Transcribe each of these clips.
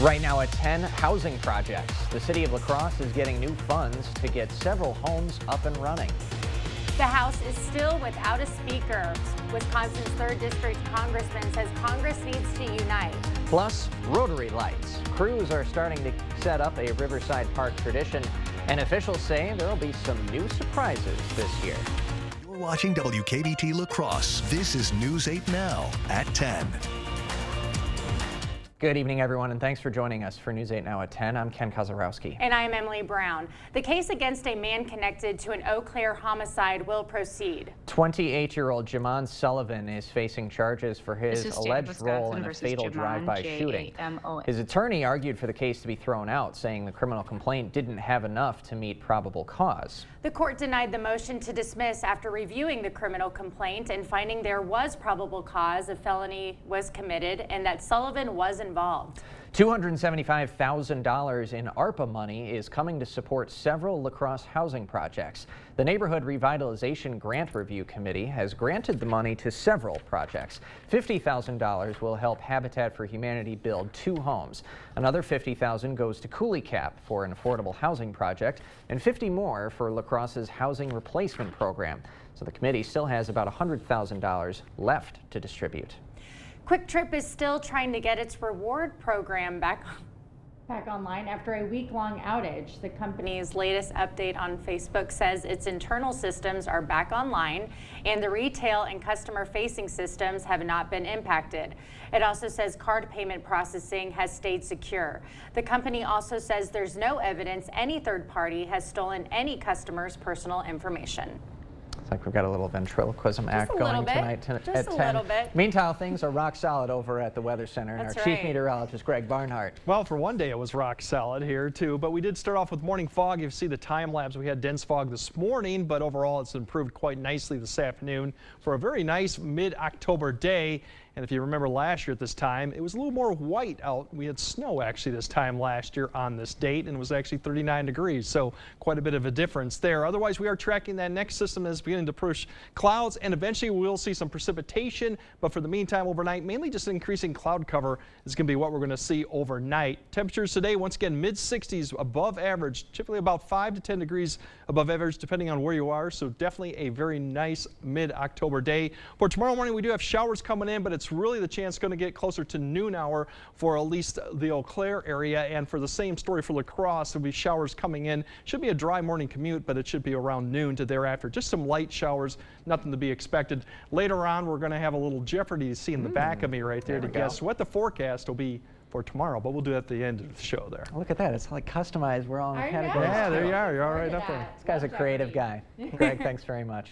Right now at 10 housing projects. The city of La Crosse is getting new funds to get several homes up and running. The House is still without a speaker. Wisconsin's 3rd District congressman says Congress needs to unite. Plus, Rotary lights. Crews are starting to set up a Riverside Park tradition, and officials say there'll be some new surprises this year. You're watching WKBT La Crosse. This is News 8 Now at 10. Good evening, everyone, and thanks for joining us for News 8 Now at 10. I'm Ken Kozarowski. And I'm Emily Brown. The case against a man connected to an Eau Claire homicide will proceed. 28-year-old Jamon Sullivan is facing charges for his alleged role in a fatal drive-by shooting. His attorney argued for the case to be thrown out, saying the criminal complaint didn't have enough to meet probable cause. The court denied the motion to dismiss after reviewing the criminal complaint and finding there was probable cause a felony was committed and that Sullivan was involved. $275,000 in ARPA money is coming to support several La Crosse housing projects. The Neighborhood Revitalization Grant Review Committee has granted the money to several projects. $50,000 will help Habitat for Humanity build 2 homes. Another $50,000 goes to Coulee Cap for an affordable housing project, and $50,000 more for La Crosse's housing replacement program. So the committee still has about $100,000 left to distribute. Quick Trip is still trying to get its reward program back online after a week-long outage. The company's latest update on Facebook says its internal systems are back online and the retail and customer-facing systems have not been impacted. It also says card payment processing has stayed secure. The company also says there's no evidence any third party has stolen any customer's personal information. It's like we've got a little ventriloquism act going tonight at 10. Just a little bit. Meanwhile, things are rock solid over at the Weather Center, and our chief meteorologist, Greg Barnhart. Well, for one day it was rock solid here too, but we did start off with morning fog. You see the time lapse. We had dense fog this morning, but overall it's improved quite nicely this afternoon for a very nice mid-October day. And if you remember last year at this time, it was a little more white out. We had snow actually this time last year on this date, and it was actually 39 degrees. So quite a bit of a difference there. Otherwise, we are tracking that next system that is beginning to push clouds, and eventually we'll see some precipitation. But for the meantime, overnight, mainly just increasing cloud cover is going to be what we're going to see overnight. Temperatures today, once again, mid-60s above average, typically about 5 to 10 degrees above average, depending on where you are. So definitely a very nice mid-October day. For tomorrow morning, we do have showers coming in, but it's really the chance going to get closer to noon hour for at least the Eau Claire area, and for the same story for La Crosse, there'll be showers coming in. Should be a dry morning commute, but it should be around noon to thereafter. Just some light showers, nothing to be expected. Later on, we're going to have a little Jeopardy to see in the back of me right there to guess what the forecast will be for tomorrow, but we'll do it at the end of the show there. Look at that. It's like customized. We're all in the categories. Yeah, there you are. You're all right up there. This guy's a creative guy. Greg, thanks very much.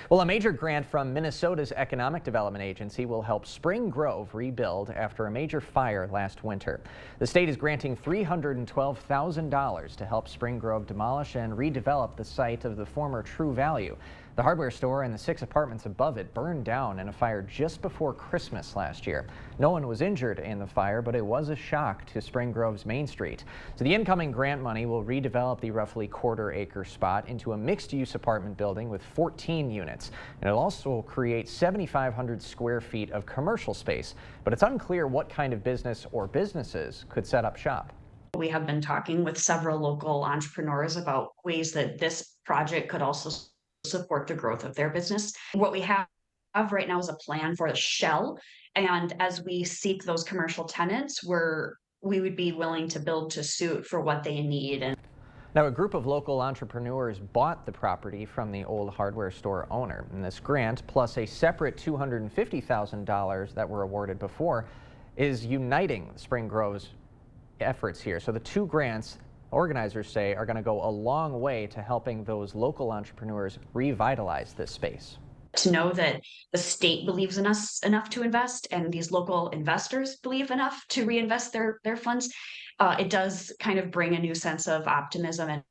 Well, a major grant from Minnesota's Economic Development Agency will help Spring Grove rebuild after a major fire last winter. The state is granting $312,000 to help Spring Grove demolish and redevelop the site of the former True Value. The hardware store and the 6 apartments above it burned down in a fire just before Christmas last year. No one was injured in the fire, but it was a shock to Spring Grove's Main Street. So the incoming grant money will redevelop the roughly quarter-acre spot into a mixed-use apartment building with 14 units. And it'll also create 7,500 square feet of commercial space, but it's unclear what kind of business or businesses could set up shop. We have been talking with several local entrepreneurs about ways that this project could also support the growth of their business. What we have right now is a plan for a shell, and as we seek those commercial tenants, we would be willing to build to suit for what they need. And now, a group of local entrepreneurs bought the property from the old hardware store owner, and this grant, plus a separate $250,000 that were awarded before, is uniting Spring Grove's efforts here. So the 2 grants, organizers say, are going to go a long way to helping those local entrepreneurs revitalize this space. To know that the state believes in us enough to invest, and these local investors believe enough to reinvest their funds, it does kind of bring a new sense of optimism and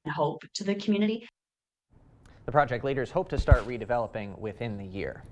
hope to the community. The project leaders hope to start redeveloping within the year.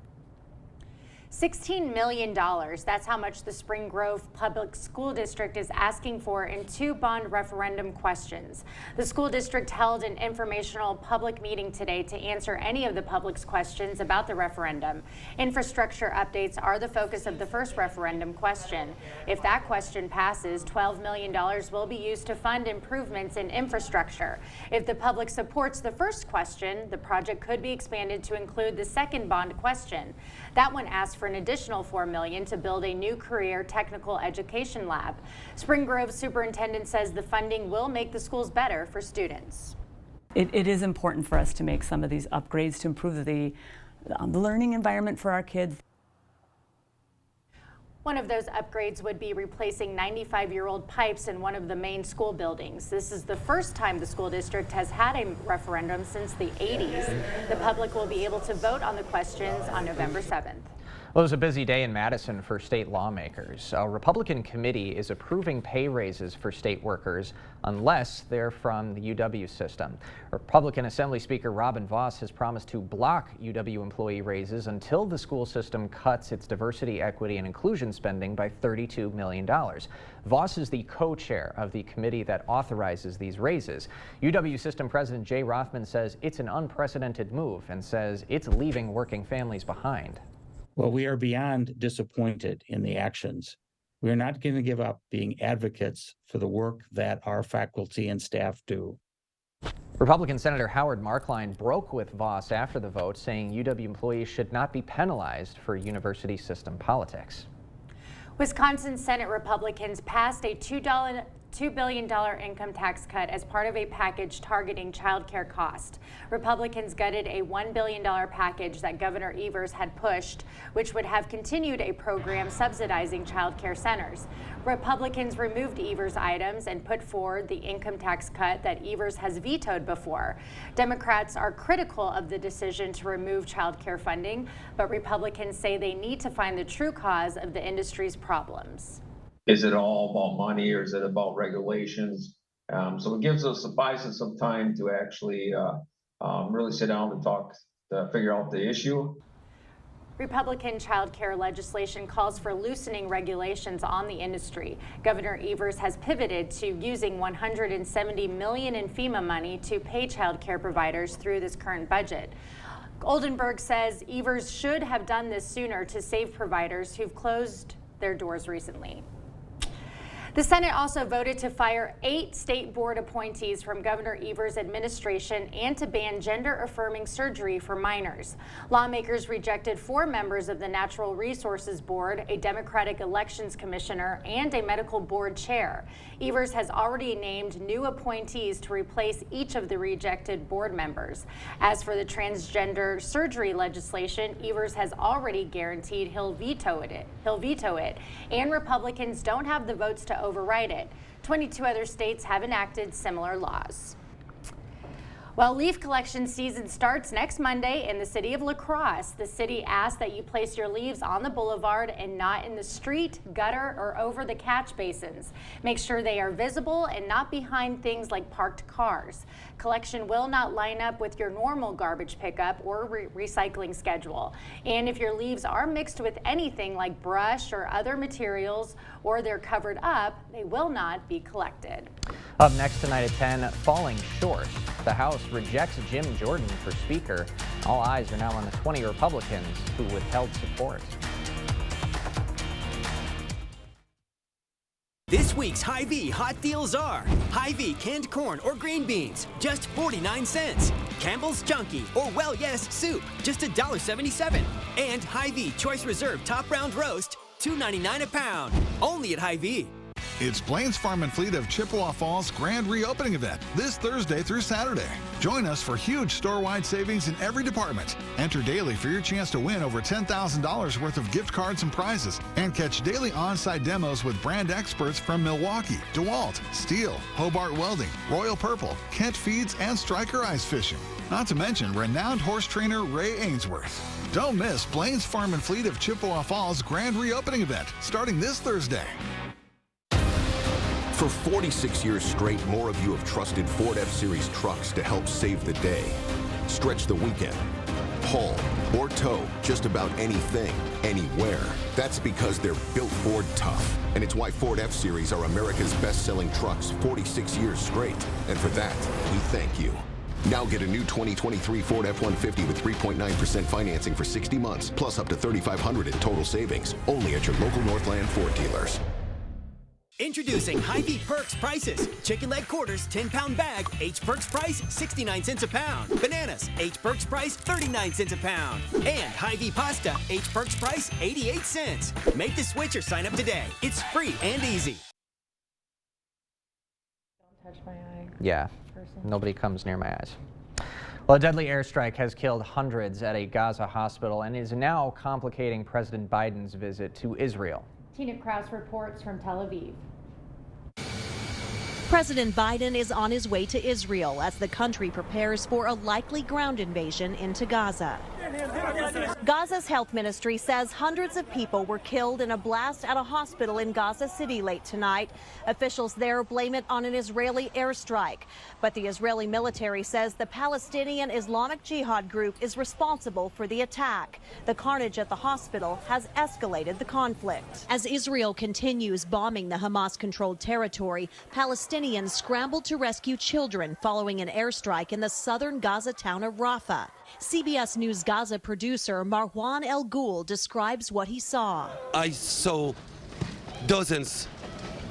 $16 million. That's how much the Spring Grove Public School District is asking for in 2 bond referendum questions. The school district held an informational public meeting today to answer any of the public's questions about the referendum. Infrastructure updates are the focus of the first referendum question. If that question passes, $12 million will be used to fund improvements in infrastructure. If the public supports the first question, the project could be expanded to include the second bond question. That one asks for an additional $4 million to build a new career technical education lab. Spring Grove superintendent says the funding will make the schools better for students. It is important for us to make some of these upgrades to improve the learning environment for our kids. One of those upgrades would be replacing 95-year-old pipes in one of the main school buildings. This is the first time the school district has had a referendum since the 80s. The public will be able to vote on the questions on November 7th. Well, it was a busy day in Madison for state lawmakers. A Republican committee is approving pay raises for state workers unless they're from the UW system. Republican Assembly Speaker Robin Vos has promised to block UW employee raises until the school system cuts its diversity, equity, and inclusion spending by $32 million. Vos is the co-chair of the committee that authorizes these raises. UW system president Jay Rothman says it's an unprecedented move and says it's leaving working families behind. Well, we are beyond disappointed in the actions. We are not going to give up being advocates for the work that our faculty and staff do. Republican Senator Howard Markline broke with Vos after the vote, saying UW employees should not be penalized for university system politics. Wisconsin Senate Republicans passed a $2 billion income tax cut as part of a package targeting child care cost. Republicans gutted a $1 billion package that Governor Evers had pushed, which would have continued a program subsidizing child care centers. Republicans removed Evers' items and put forward the income tax cut that Evers has vetoed before. Democrats are critical of the decision to remove child care funding, but Republicans say they need to find the true cause of the industry's problems. Is it all about money or is it about regulations? So it gives us some time to actually really sit down and talk to figure out the issue. Republican child care legislation calls for loosening regulations on the industry. Governor Evers has pivoted to using $170 million in FEMA money to pay child care providers through this current budget. Oldenburg says Evers should have done this sooner to save providers who've closed their doors recently. The Senate also voted to fire 8 state board appointees from Governor Evers' administration and to ban gender-affirming surgery for minors. Lawmakers rejected 4 members of the Natural Resources Board, a Democratic Elections Commissioner, and a medical board chair. Evers has already named new appointees to replace each of the rejected board members. As for the transgender surgery legislation, Evers has already guaranteed he'll veto it, and Republicans don't have the votes to override it. 22 other states have enacted similar laws. Well, leaf collection season starts next Monday in the city of La Crosse. The city asks that you place your leaves on the boulevard and not in the street, gutter, or over the catch basins. Make sure they are visible and not behind things like parked cars. Collection will not line up with your normal garbage pickup or recycling schedule. And if your leaves are mixed with anything like brush or other materials, or they're covered up, they will not be collected. Up next tonight at 10, falling short. The House rejects Jim Jordan for Speaker. All eyes are now on the 20 Republicans who withheld support. This week's Hy-Vee hot deals are Hy-Vee canned corn or green beans, just 49 cents. Campbell's Junkie or Well Yes soup, just $1.77. And Hy-Vee Choice Reserve Top Round Roast, $2.99 a pound. Only at Hy-Vee. It's Blain's Farm and Fleet of Chippewa Falls grand reopening event this Thursday through Saturday. Join us for huge store-wide savings in every department. Enter daily for your chance to win over $10,000 worth of gift cards and prizes, and catch daily on-site demos with brand experts from Milwaukee, DeWalt, Steel, Hobart Welding, Royal Purple, Kent Feeds, and Striker Ice Fishing. Not to mention renowned horse trainer Ray Ainsworth. Don't miss Blain's Farm and Fleet of Chippewa Falls grand reopening event starting this Thursday. For 46 years straight, more of you have trusted Ford F-Series trucks to help save the day, stretch the weekend, haul or tow just about anything, anywhere. That's because they're built Ford tough. And it's why Ford F-Series are America's best-selling trucks 46 years straight. And for that, we thank you. Now get a new 2023 Ford F-150 with 3.9% financing for 60 months, plus up to $3,500 in total savings, only at your local Northland Ford dealers. Introducing Hy-Vee Perks prices. Chicken leg quarters, 10-pound bag, H-Perks price, 69 cents a pound. Bananas, H-Perks price, 39 cents a pound. And Hy-Vee pasta, H-Perks price, 88 cents. Make the switch or sign up today. It's free and easy. Don't touch my eye. Yeah, nobody comes near my eyes. Well, a deadly airstrike has killed hundreds at a Gaza hospital and is now complicating President Biden's visit to Israel. Tina Kraus reports from Tel Aviv. President Biden is on his way to Israel as the country prepares for a likely ground invasion into Gaza. Gaza's health ministry says hundreds of people were killed in a blast at a hospital in Gaza City late tonight. Officials there blame it on an Israeli airstrike. But the Israeli military says the Palestinian Islamic Jihad group is responsible for the attack. The carnage at the hospital has escalated the conflict. As Israel continues bombing the Hamas-controlled territory, Palestinians scrambled to rescue children following an airstrike in the southern Gaza town of Rafah. CBS News Gaza producer Marwan El Ghul describes what he saw. I saw dozens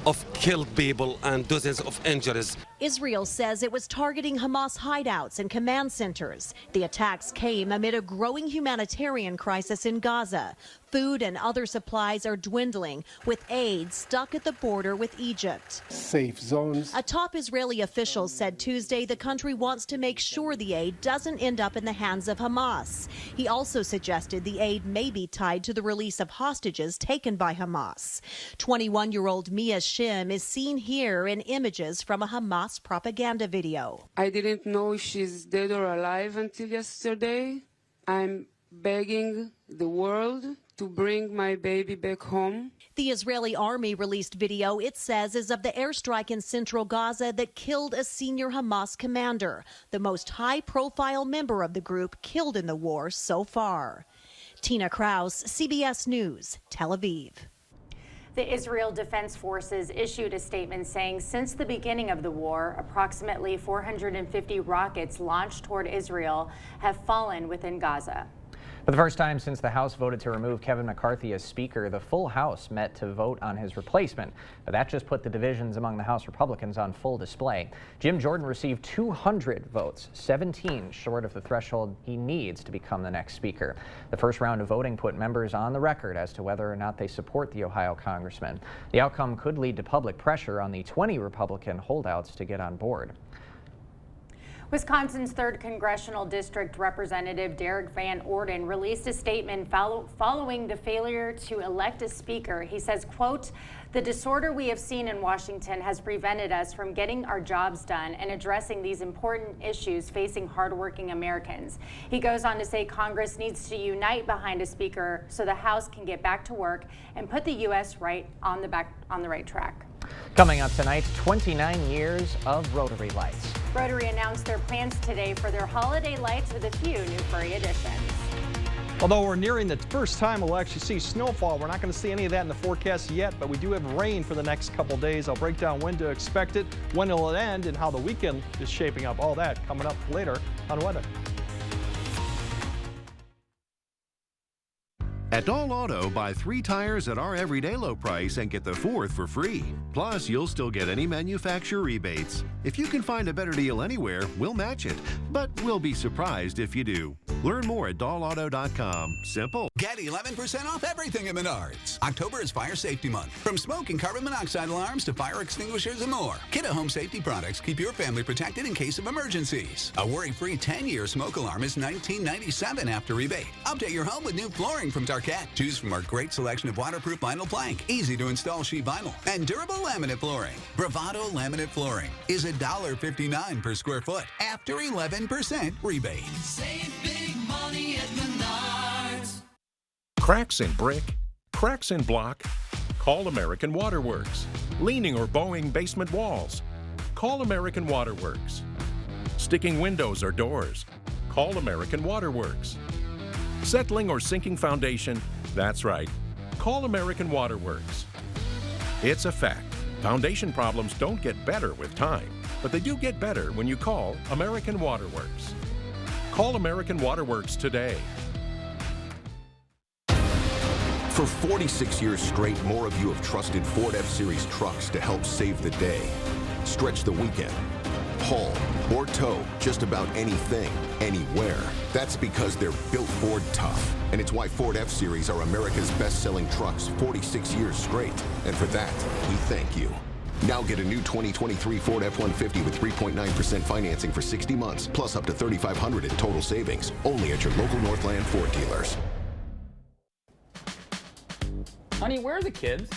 of killed people and dozens of injuries. Israel says it was targeting Hamas hideouts and command centers. The attacks came amid a growing humanitarian crisis in Gaza. Food and other supplies are dwindling, with aid stuck at the border with Egypt. Safe zones. A top Israeli official said Tuesday the country wants to make sure the aid doesn't end up in the hands of Hamas. He also suggested the aid may be tied to the release of hostages taken by Hamas. 21-year-old Mia Shim is seen here in images from a Hamas propaganda video. I didn't know if she's dead or alive until yesterday. I'm begging the world to bring my baby back home. The Israeli army released video it says is of the airstrike in central Gaza that killed a senior Hamas commander, the most high-profile member of the group killed in the war so far. Tina Kraus, CBS News, Tel Aviv. The Israel Defense Forces issued a statement saying since the beginning of the war, approximately 450 rockets launched toward Israel have fallen within Gaza. For the first time since the House voted to remove Kevin McCarthy as Speaker, the full House met to vote on his replacement. But that just put the divisions among the House Republicans on full display. Jim Jordan received 200 votes, 17 short of the threshold he needs to become the next Speaker. The first round of voting put members on the record as to whether or not they support the Ohio congressman. The outcome could lead to public pressure on the 20 Republican holdouts to get on board. Wisconsin's 3rd Congressional District Representative Derek Van Orden released a statement following the failure to elect a speaker. He says, quote, "The disorder we have seen in Washington has prevented us from getting our jobs done and addressing these important issues facing hardworking Americans." He goes on to say Congress needs to unite behind a speaker so the House can get back to work and put the U.S. on the right track. Coming up tonight, 29 years of Rotary Lights. Rotary announced their plans today for their holiday lights with a few new furry additions. Although we're nearing the first time we'll actually see snowfall, we're not going to see any of that in the forecast yet, but we do have rain for the next couple days. I'll break down when to expect it, when it'll end, and how the weekend is shaping up. All that coming up later on weather. At Dahl Auto, buy 3 tires at our everyday low price and get the 4th for free. Plus, you'll still get any manufacturer rebates. If you can find a better deal anywhere, we'll match it. But we'll be surprised if you do. Learn more at dahlauto.com. Simple. Get 11% off everything at Menards. October is Fire Safety Month. From smoke and carbon monoxide alarms to fire extinguishers and more. Kidde Home Safety products keep your family protected in case of emergencies. A worry-free 10-year smoke alarm is $19.97 after rebate. Update your home with new flooring from Tarkett. Choose from our great selection of waterproof vinyl plank, easy to install sheet vinyl, and durable laminate flooring. Bravado Laminate Flooring is $1.59 per square foot after 11% rebate. Save big money at Menards. Cracks in brick, cracks in block? Call American Waterworks. Leaning or bowing basement walls? Call American Waterworks. Sticking windows or doors? Call American Waterworks. Settling or sinking foundation? That's right. Call American Water Works. It's a fact. Foundation problems don't get better with time, but they do get better when you call American Water Works. Call American Water Works today. For 46 years straight, more of you have trusted Ford F-Series trucks to help save the day. Stretch the weekend. Haul or tow just about anything, anywhere. That's because they're built Ford tough. And it's why Ford F-Series are America's best-selling trucks 46 years straight. And for that, we thank you. Now get a new 2023 Ford F-150 with 3.9% financing for 60 months, plus up to $3,500 in total savings. Only at your local Northland Ford dealers. Honey, where are the kids?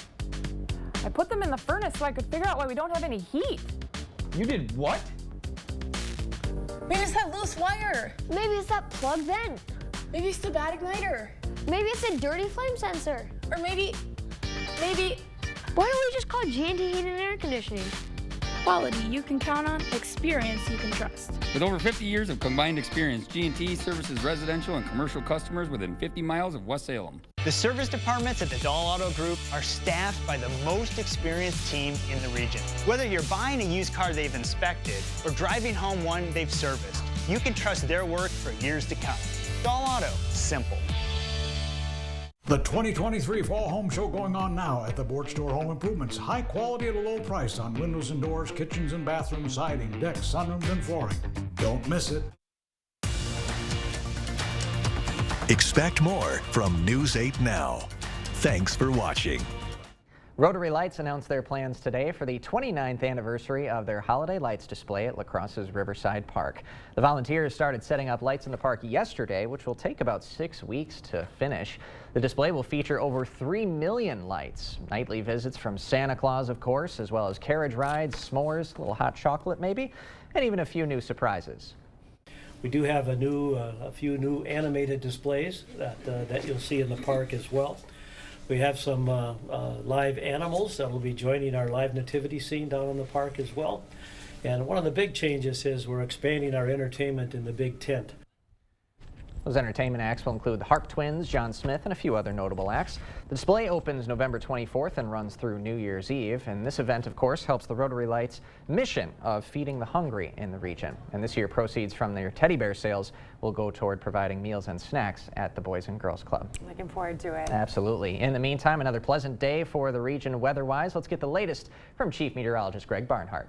I put them in the furnace so I could figure out why we don't have any heat. You did what? Maybe it's that loose wire. Maybe it's that plug vent. Maybe it's the bad igniter. Maybe it's a dirty flame sensor. Or maybe... Why don't we just call G&T Heating and Air Conditioning? Quality you can count on, experience you can trust. With over 50 years of combined experience, G&T services residential and commercial customers within 50 miles of West Salem. The service departments at the Dahl Auto Group are staffed by the most experienced team in the region. Whether you're buying a used car they've inspected or driving home one they've serviced, you can trust their work for years to come. Dahl Auto, simple. The 2023 Fall Home Show going on now at the Board Store Home Improvements. High quality at a low price on windows and doors, kitchens and bathrooms, siding, decks, sunrooms, and flooring. Don't miss it. Expect more from News 8 Now. Thanks for watching. Rotary Lights announced their plans today for the 29th anniversary of their Holiday Lights display at La Crosse's Riverside Park. The volunteers started setting up lights in the park yesterday, which will take about 6 weeks to finish. The display will feature over 3 million lights. Nightly visits from Santa Claus, of course, as well as carriage rides, s'mores, a little hot chocolate maybe, and even a few new surprises. We do have a few new animated displays that you'll see in the park as well. We have some live animals that will be joining our live nativity scene down in the park as well. And one of the big changes is we're expanding our entertainment in the big tent. Those entertainment acts will include the Harp Twins, John Smith, and a few other notable acts. The display opens November 24th and runs through New Year's Eve. And this event, of course, helps the Rotary Lights mission of feeding the hungry in the region. And this year, proceeds from their teddy bear sales will go toward providing meals and snacks at the Boys and Girls Club. Looking forward to it. Absolutely. In the meantime, another pleasant day for the region weather-wise. Let's get the latest from Chief Meteorologist Greg Barnhart.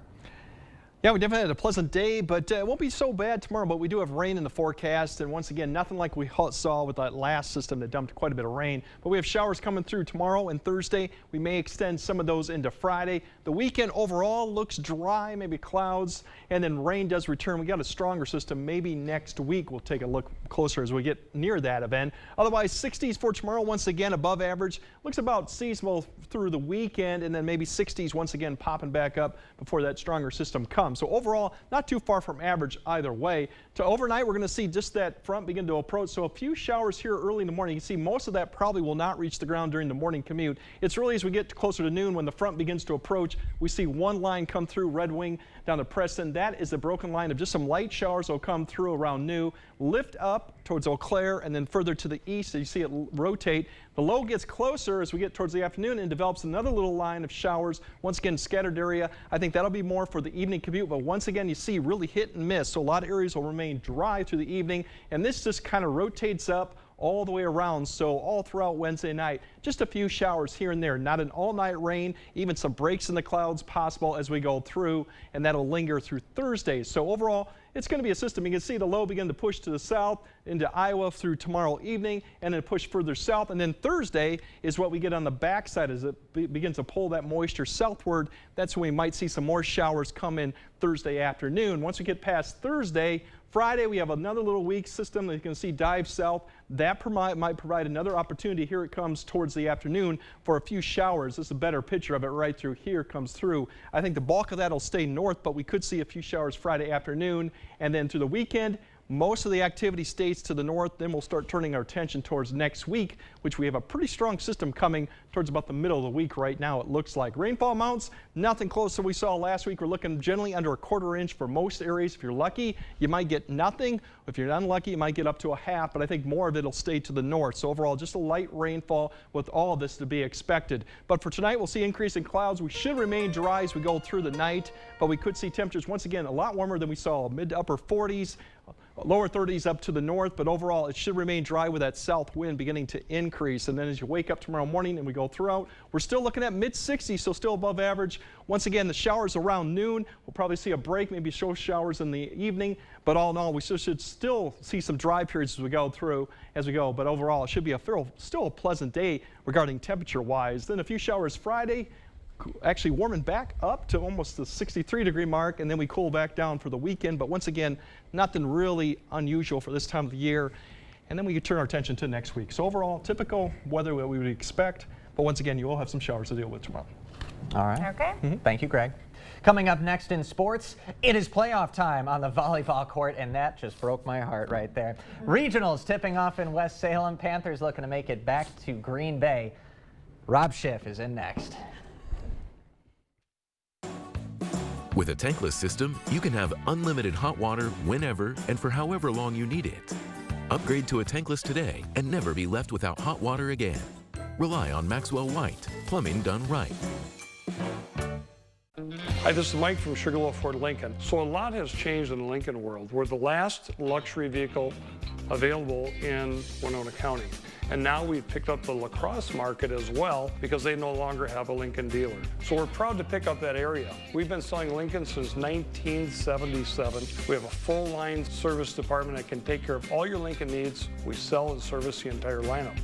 Yeah, we definitely had a pleasant day, but it won't be so bad tomorrow. But we do have rain in the forecast, and once again, nothing like we saw with that last system that dumped quite a bit of rain. But we have showers coming through tomorrow and Thursday. We may extend some of those into Friday. The weekend overall looks dry, maybe clouds, and then rain does return. We got a stronger system. Maybe next week we'll take a look closer as we get near that event. Otherwise, 60s for tomorrow, once again above average. Looks about seasonal through the weekend, and then maybe 60s once again popping back up before that stronger system comes. So overall, not too far from average either way. To overnight, we're going to see just that front begin to approach. So a few showers here early in the morning. You can see most of that probably will not reach the ground during the morning commute. It's really as we get closer to noon when the front begins to approach, we see one line come through Red Wing down to Preston. That is the broken line of just some light showers that will come through around noon, lift up towards Eau Claire, and then further to the east. So you see it rotate. The low gets closer as we get towards the afternoon and develops another little line of showers. Once again, scattered area. I think that'll be more for the evening commute, but once again, you see really hit and miss. So a lot of areas will remain dry through the evening, and this just kind of rotates up all the way around. So all throughout Wednesday night, just a few showers here and there, not an all-night rain, even some breaks in the clouds possible as we go through, and that'll linger through Thursday. So overall, it's going to be a system. You can see the low begin to push to the south into Iowa through tomorrow evening, and then push further south. And then Thursday is what we get on the backside as it begins to pull that moisture southward. That's when we might see some more showers come in Thursday afternoon. Once we get past Thursday, Friday, we have another little weak system that you can see dive south. That might provide another opportunity. Here it comes towards the afternoon for a few showers. This is a better picture of it right through here comes through. I think the bulk of that will stay north, but we could see a few showers Friday afternoon. And then through the weekend, Most of the activity stays to the north. Then we'll start turning our attention towards next week, which we have a pretty strong system coming towards about the middle of the week right now, it looks like. Rainfall amounts, nothing close to what we saw last week. We're looking generally under a quarter inch for most areas. If you're lucky, you might get nothing. If you're unlucky, you might get up to a half, but I think more of it will stay to the north. So overall, just a light rainfall with all of this to be expected. But for tonight, we'll see increase in clouds. We should remain dry as we go through the night, but we could see temperatures once again a lot warmer than we saw, mid to upper 40s. Lower 30s up to the north, but overall it should remain dry with that south wind beginning to increase. And then as you wake up tomorrow morning and we go throughout, we're still looking at mid 60s, so still above average. Once again, the showers around noon. We'll probably see a break, maybe show showers in the evening, but all in all, we should still see some dry periods as we go through, but overall it should be still a pleasant day regarding temperature wise. Then a few showers Friday, actually warming back up to almost the 63-degree mark, and then we cool back down for the weekend. But once again, nothing really unusual for this time of the year. And then we can turn our attention to next week. So overall, typical weather that we would expect. But once again, you will have some showers to deal with tomorrow. All right. Okay. Thank you, Greg. Coming up next in sports, it is playoff time on the volleyball court, and that just broke my heart right there. Regionals tipping off in West Salem. Panthers looking to make it back to Green Bay. Rob Schiff is in next. With a tankless system, you can have unlimited hot water whenever and for however long you need it. Upgrade to a tankless today and never be left without hot water again. Rely on Maxwell White, plumbing done right. Hi, this is Mike from Sugarloaf Ford Lincoln. So a lot has changed in the Lincoln world. We're the last luxury vehicle available in Winona County. And now we've picked up the La Crosse market as well because they no longer have a Lincoln dealer. So we're proud to pick up that area. We've been selling Lincoln since 1977. We have a full line service department that can take care of all your Lincoln needs. We sell and service the entire lineup.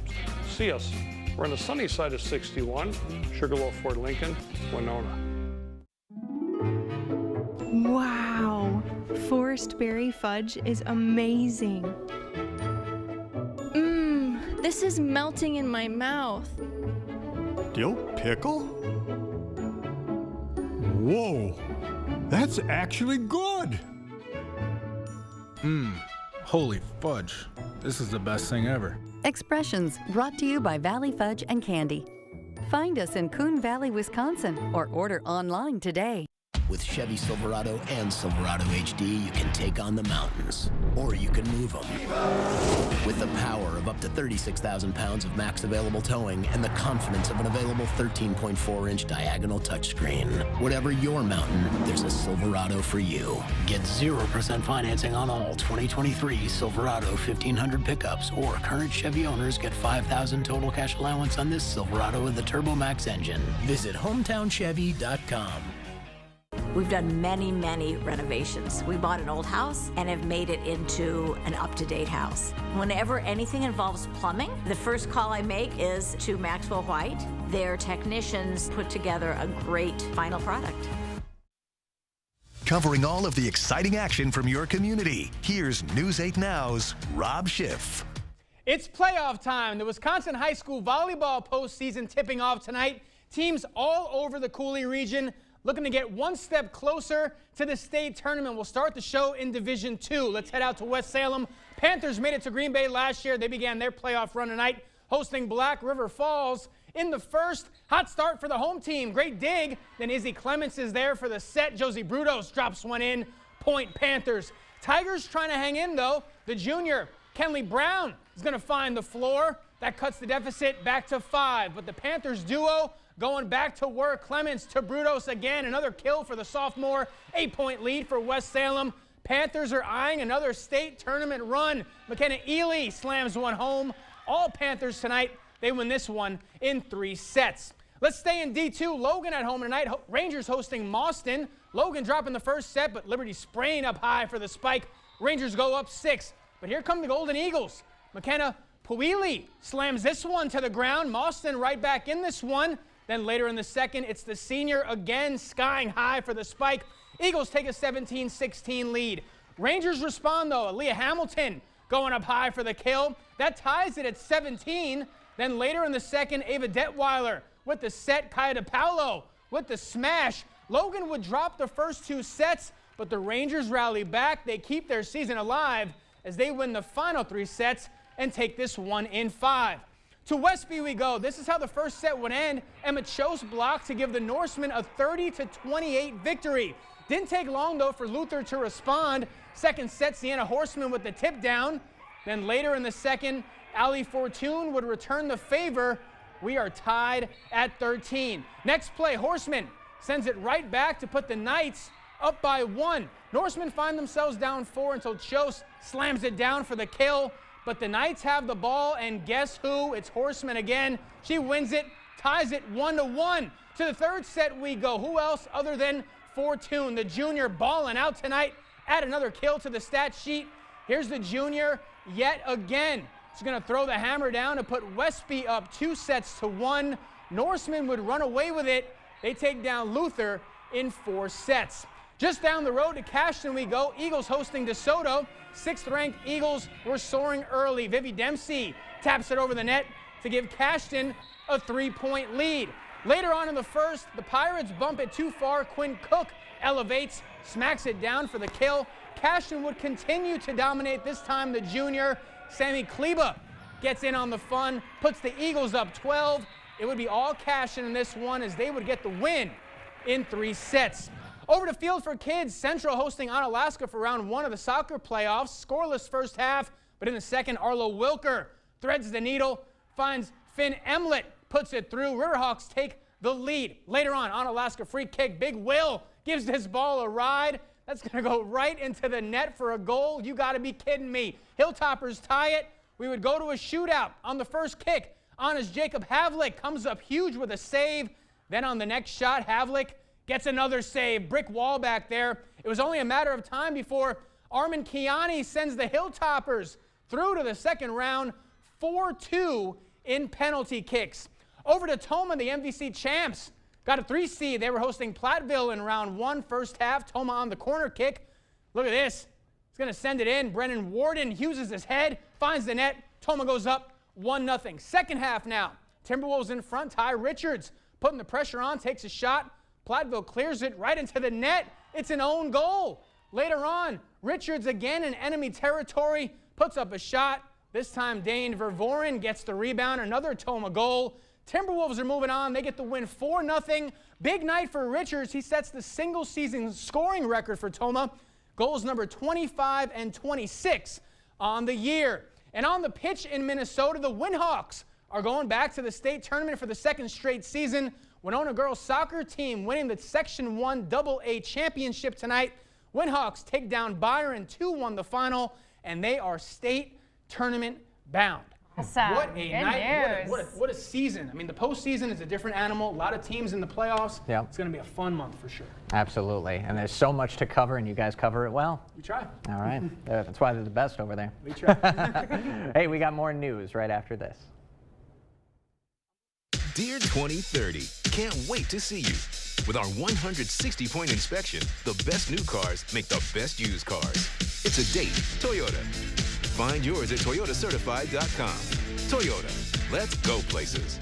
See us. We're on the sunny side of 61, Sugarloaf Ford Lincoln, Winona. Wow, Forest Berry Fudge is amazing. This is melting in my mouth. Dill pickle? Whoa, that's actually good. Holy fudge. This is the best thing ever. Expressions brought to you by Valley Fudge and Candy. Find us in Coon Valley, Wisconsin, or order online today. With Chevy Silverado and Silverado HD, you can take on the mountains, or you can move them. With the power of up to 36,000 pounds of max available towing and the confidence of an available 13.4-inch diagonal touchscreen. Whatever your mountain, there's a Silverado for you. Get 0% financing on all 2023 Silverado 1500 pickups, or current Chevy owners get $5,000 total cash allowance on this Silverado with the Turbo Max engine. Visit HometownChevy.com. We've done many renovations. We bought an old house and have made it into an up-to-date house. Whenever anything involves plumbing, the first call I make is to Maxwell White. Their technicians put together a great final product. Covering all of the exciting action from your community, here's News 8 Now's Rob Schiff. It's playoff time. The Wisconsin High School Volleyball postseason tipping off tonight. Teams all over the Coulee region looking to get one step closer to the state tournament. We'll start the show in Division II. Let's head out to West Salem. Panthers made it to Green Bay last year. They began their playoff run tonight, hosting Black River Falls. In the first, hot start for the home team. Great dig. Then Izzy Clements is there for the set. Josie Brudos drops one in. Point Panthers. Tigers trying to hang in, though. The junior, Kenley Brown, is going to find the floor. That cuts the deficit back to 5. But the Panthers duo going back to work. Clements to Brudos again. Another kill for the sophomore. 8-point lead for West Salem. Panthers are eyeing another state tournament run. McKenna Ely slams one home. All Panthers tonight. They win this one in 3 sets. Let's stay in D2. Logan at home tonight. Rangers hosting Mauston. Logan dropping the first set, but Liberty spraying up high for the spike. Rangers go up 6. But here come the Golden Eagles. McKenna Puili slams this one to the ground. Mauston right back in this one. Then later in the second, it's the senior again, skying high for the spike. Eagles take a 17-16 lead. Rangers respond, though. Aaliyah Hamilton going up high for the kill. That ties it at 17. Then later in the second, Ava Detweiler with the set. Kaya DePaulo with the smash. Logan would drop the first 2 sets, but the Rangers rally back. They keep their season alive as they win the final 3 sets and take this one in 5. To Westby we go. This is how the first set would end. Emma Chose blocked to give the Norsemen a 30-28 victory. Didn't take long, though, for Luther to respond. Second set, Sienna Horseman with the tip down. Then later in the second, Ali Fortune would return the favor. We are tied at 13. Next play, Horseman sends it right back to put the Knights up by 1. Norsemen find themselves down 4 until Chose slams it down for the kill. But the Knights have the ball, and guess who? It's Horseman again. She wins it, ties it 1-1. To the third set we go. Who else other than Fortune, the junior, balling out tonight? Add another kill to the stat sheet. Here's the junior yet again. She's going to throw the hammer down to put Westby up 2-1. Norsemen would run away with it. They take down Luther in 4 sets. Just down the road to Cashton we go. Eagles hosting DeSoto. 6th-ranked Eagles were soaring early. Vivi Dempsey taps it over the net to give Cashton a 3-point lead. Later on in the first, the Pirates bump it too far. Quinn Cook elevates, smacks it down for the kill. Cashton would continue to dominate. This time the junior, Sammy Kleba, gets in on the fun, puts the Eagles up 12. It would be all Cashton in this one as they would get the win in 3 sets. Over to Field for Kids, Central hosting Onalaska for round 1 of the soccer playoffs. Scoreless first half, but in the second, Arlo Wilker threads the needle, finds Finn Emlet, puts it through. Riverhawks take the lead. Later on, Onalaska free kick. Big Will gives this ball a ride. That's going to go right into the net for a goal. You got to be kidding me. Hilltoppers tie it. We would go to a shootout on the first kick. Honest Jacob Havlick comes up huge with a save. Then on the next shot, Havlick gets another save. Brick wall back there. It was only a matter of time before Armin Kiani sends the Hilltoppers through to the second round, 4-2 in penalty kicks. Over to Toma, the MVC champs. Got a 3 seed. They were hosting Platteville in round 1, first half. Toma on the corner kick. Look at this. He's going to send it in. Brennan Warden uses his head, finds the net. Toma goes up 1-0. Second half now. Timberwolves in front. Ty Richards putting the pressure on, takes a shot. Platteville clears it right into the net. It's an own goal. Later on, Richards again in enemy territory, puts up a shot. This time Dane Vervoren gets the rebound. Another Toma goal. Timberwolves are moving on. They get the win 4-0. Big night for Richards. He sets the single season scoring record for Toma. Goals number 25 and 26 on the year. And on the pitch in Minnesota, the Windhawks are going back to the state tournament for the 2nd straight season. Winona girls soccer team winning the Section 1 AA championship tonight. Windhawks take down Byron 2-1 the final, and they are state tournament bound. Awesome. What a Good night. news. What a season. I mean, the postseason is a different animal. A lot of teams in the playoffs. Yeah. It's going to be a fun month for sure. Absolutely. And there's so much to cover, and you guys cover it well. We try. All right. That's why they're the best over there. We try. Hey, we got more news right after this. Dear 2030, can't wait to see you. With our 160-point inspection, the best new cars make the best used cars. It's a date, Toyota. Find yours at toyotacertified.com. Toyota, let's go places.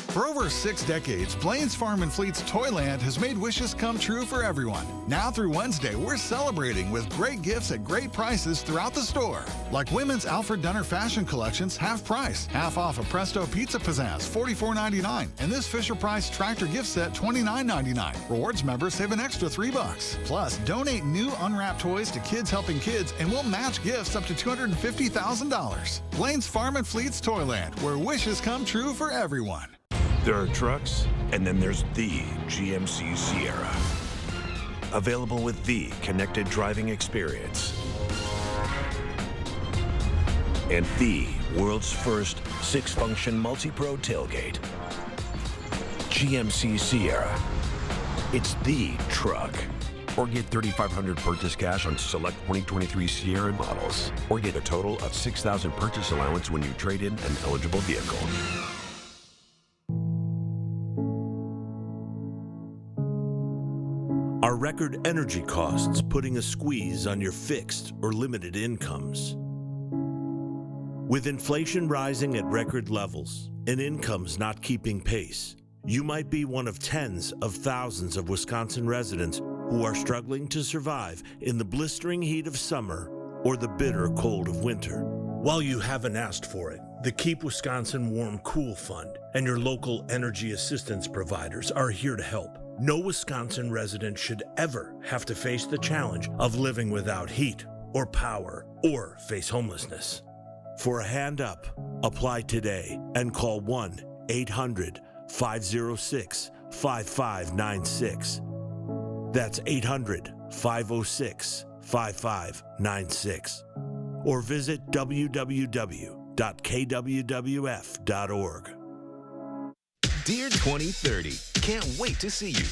For over 6 decades, Blaine's Farm and Fleet's Toyland has made wishes come true for everyone. Now through Wednesday, we're celebrating with great gifts at great prices throughout the store. Like women's Alfred Dunner fashion collections, half price. Half off a Presto Pizza Pizzazz, $44.99. And this Fisher-Price tractor gift set, $29.99. Rewards members save an extra $3. Plus, donate new unwrapped toys to Kids Helping Kids and we'll match gifts up to $250,000. Blaine's Farm and Fleet's Toyland, where wishes come true for everyone. There are trucks, and then there's the GMC Sierra. Available with the connected driving experience. And the world's first 6-function multi-pro tailgate. GMC Sierra. It's the truck. Or get $3,500 purchase cash on select 2023 Sierra models. Or get a total of $6,000 purchase allowance when you trade in an eligible vehicle. Are record energy costs putting a squeeze on your fixed or limited incomes? With inflation rising at record levels and incomes not keeping pace, you might be one of tens of thousands of Wisconsin residents who are struggling to survive in the blistering heat of summer or the bitter cold of winter. While you haven't asked for it, the Keep Wisconsin Warm Cool Fund and your local energy assistance providers are here to help. No Wisconsin resident should ever have to face the challenge of living without heat or power or face homelessness. For a hand up, apply today and call 1-800-506-5596. That's 800-506-5596. Or visit www.kwwf.org. Dear 2030, can't wait to see you.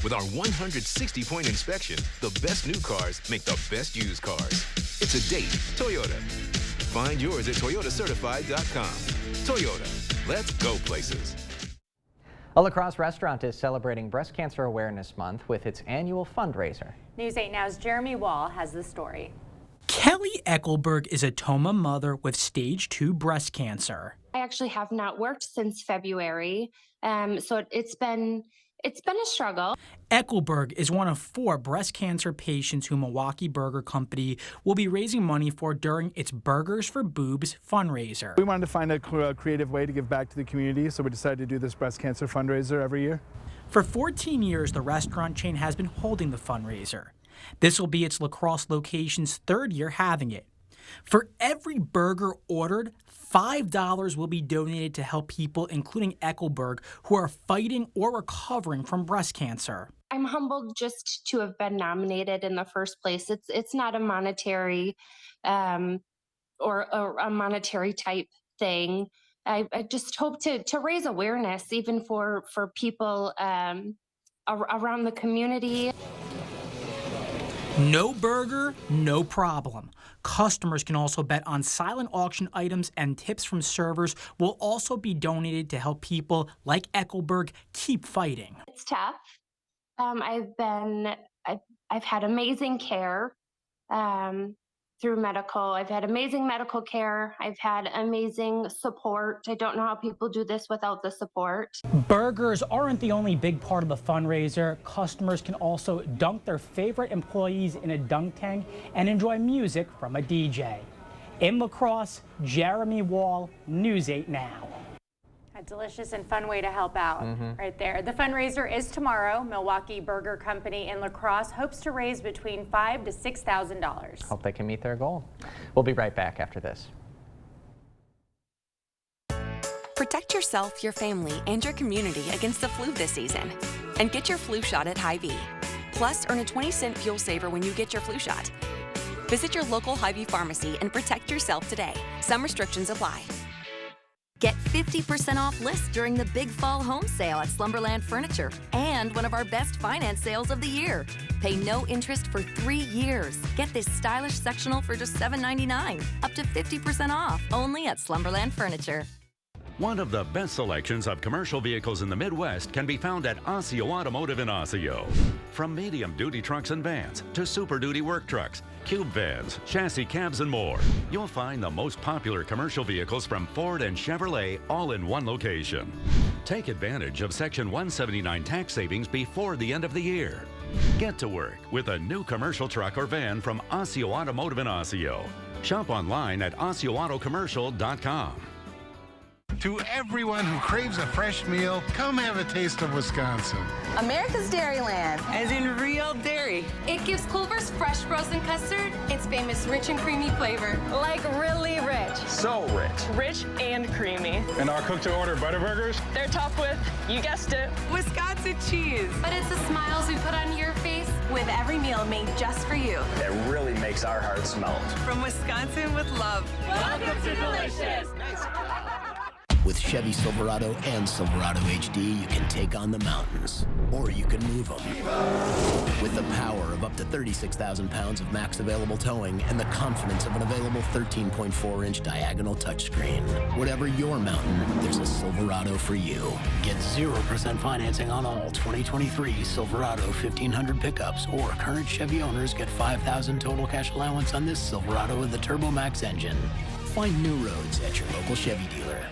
With our 160-point inspection, the best new cars make the best used cars. It's a date, Toyota. Find yours at toyotacertified.com. Toyota, let's go places. A La Crosse restaurant is celebrating Breast Cancer Awareness Month with its annual fundraiser. News 8 Now's Jeremy Wall has the story. Kelly Eckelberg is a Toma mother with stage 2 breast cancer. I actually have not worked since February, so it's been a struggle. Eckelberg is one of 4 breast cancer patients who Milwaukee Burger Company will be raising money for during its Burgers for Boobs fundraiser. We wanted to find a creative way to give back to the community, so we decided to do this breast cancer fundraiser every year. For 14 years, the restaurant chain has been holding the fundraiser. This will be its La Crosse location's 3rd year having it. For every burger ordered, $5 will be donated to help people, including Eckelberg, who are fighting or recovering from breast cancer. I'm humbled just to have been nominated in the first place. It's not a monetary or a monetary type thing. I just hope to raise awareness even for people around the community. No burger, no problem. Customers can also bet on silent auction items, and tips from servers will also be donated to help people like Eckelberg keep fighting. It's tough. I've had amazing care through medical. I've had amazing medical care. I've had amazing support. I don't know how people do this without the support. Burgers aren't the only big part of the fundraiser. Customers can also dunk their favorite employees in a dunk tank and enjoy music from a DJ. In La Crosse, Jeremy Wall, News 8 Now. A delicious and fun way to help out right there. The fundraiser is tomorrow. Milwaukee Burger Company in La Crosse hopes to raise between $5,000 to $6,000. Hope they can meet their goal. We'll be right back after this. Protect yourself, your family, and your community against the flu this season. And get your flu shot at Hy-Vee. Plus, earn a 20-cent fuel saver when you get your flu shot. Visit your local Hy-Vee pharmacy and protect yourself today. Some restrictions apply. Get 50% off lists during the Big Fall Home Sale at Slumberland Furniture and one of our best finance sales of the year. Pay no interest for 3 years. Get this stylish sectional for just $7.99, up to 50% off, only at Slumberland Furniture. One of the best selections of commercial vehicles in the Midwest can be found at Osseo Automotive in Osseo. From medium-duty trucks and vans to super-duty work trucks, cube vans, chassis cabs, and more, you'll find the most popular commercial vehicles from Ford and Chevrolet all in one location. Take advantage of Section 179 tax savings before the end of the year. Get to work with a new commercial truck or van from Osseo Automotive in Osseo. Shop online at OsseoAutoCommercial.com. To everyone who craves a fresh meal, come have a taste of Wisconsin. America's Dairyland, as in real dairy. It gives Culver's fresh frozen custard its famous rich and creamy flavor. Like really rich. So rich. Rich and creamy. And our cook-to-order Butterburgers? They're topped with, you guessed it, Wisconsin cheese. But it's the smiles we put on your face with every meal made just for you. It really makes our hearts melt. From Wisconsin with love. Welcome to Delicious. With Chevy Silverado and Silverado HD, you can take on the mountains, or you can move them. With the power of up to 36,000 pounds of max available towing and the confidence of an available 13.4-inch diagonal touchscreen. Whatever your mountain, there's a Silverado for you. Get 0% financing on all 2023 Silverado 1500 pickups, or current Chevy owners get $5,000 total cash allowance on this Silverado with the Turbo Max engine. Find new roads at your local Chevy dealer.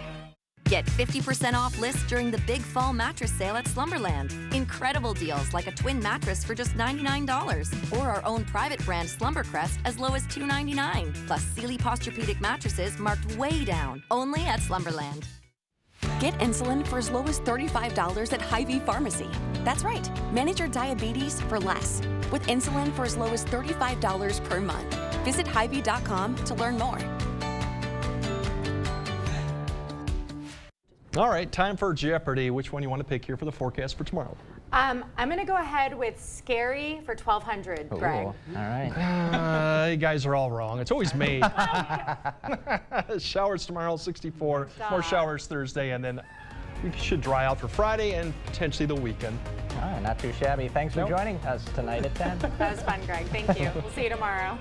Get 50% off lists during the Big Fall Mattress Sale at Slumberland. Incredible deals like a twin mattress for just $99, or our own private brand Slumbercrest as low as $299, plus Sealy Posturepedic mattresses marked way down, only at Slumberland. Get insulin for as low as $35 at Hy-Vee Pharmacy. That's right, manage your diabetes for less with insulin for as low as $35 per month. Visit Hy-Vee.com to learn more. All right, time for Jeopardy. Which one do you want to pick here for the forecast for tomorrow? I'm going to go ahead with scary for 1200, Greg. All right. You guys are all wrong. It's always me. Showers tomorrow, 64. More showers Thursday, and then we should dry out for Friday and potentially the weekend. All right, not too shabby. Thanks for joining us tonight at 10. That was fun, Greg. Thank you. We'll see you tomorrow.